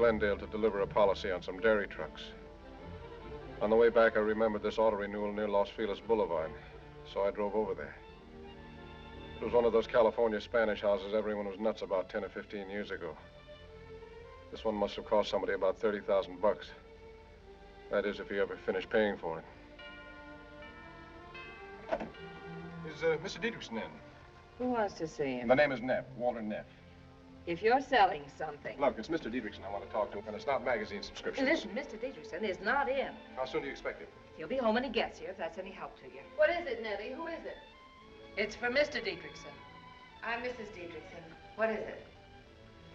Glendale to deliver a policy on some dairy trucks. On the way back, I remembered this auto renewal near Los Feliz Boulevard, so I drove over there. It was one of those California Spanish houses everyone was nuts about 10 or 15 years ago. This one must have cost somebody about 30,000 bucks. That is, if he ever finished paying for it. Is Mr. Dietrichson in? Who wants to see him? The name is Neff, Walter Neff. If you're selling something. Look, it's Mr. Dietrichson I want to talk to, and it's not magazine subscriptions. Listen, Mr. Dietrichson is not in. How soon do you expect him? He'll be home when he gets here, if that's any help to you. What is it, Nettie? Who is it? It's for Mr. Dietrichson. I'm Mrs. Dietrichson. What is it?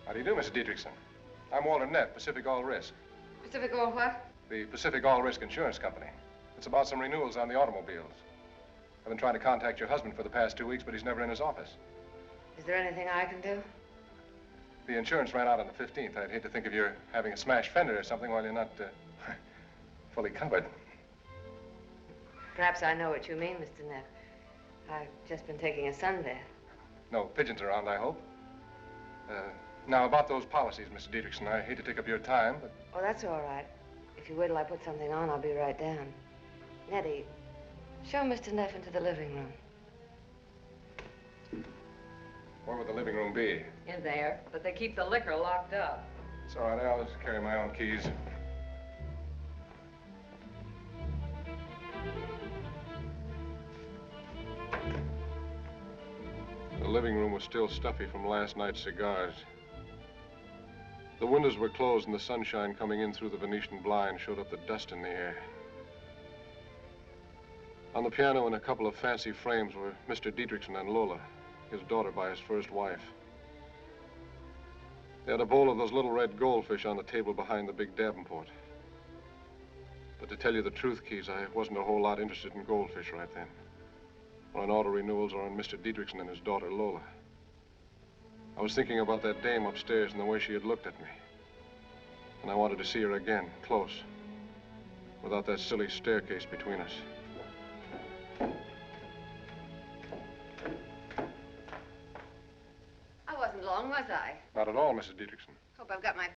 How do you do, Mrs. Dietrichson? I'm Walter Neff, Pacific All Risk. Pacific All what? The Pacific All Risk Insurance Company. It's about some renewals on the automobiles. I've been trying to contact your husband for the past 2 weeks, but he's never in his office. Is there anything I can do? The insurance ran out on the 15th. I'd hate to think of you having a smashed fender or something while you're not fully covered. Perhaps I know what you mean, Mr. Neff. I've just been taking a sunbath. No pigeons around, I hope. Now, about those policies, Mr. Dietrichson, I hate to take up your time, but... Oh, that's all right. If you wait till I put something on, I'll be right down. Nettie, show Mr. Neff into the living room. Where would the living room be? In there, but they keep the liquor locked up. It's all right, I'll just carry my own keys. The living room was still stuffy from last night's cigars. The windows were closed and the sunshine coming in through the Venetian blind showed up the dust in the air. On the piano in a couple of fancy frames were Mr. Dietrichson and Lola, his daughter by his first wife. They had a bowl of those little red goldfish on the table behind the big Davenport. But to tell you the truth, Keys, I wasn't a whole lot interested in goldfish right then. Or in auto renewals or on Mr. Dietrichson and his daughter, Lola. I was thinking about that dame upstairs and the way she had looked at me. And I wanted to see her again, close, without that silly staircase between us. I wasn't long, was I? Not at all, Mrs. Dietrichson. Hope I've got my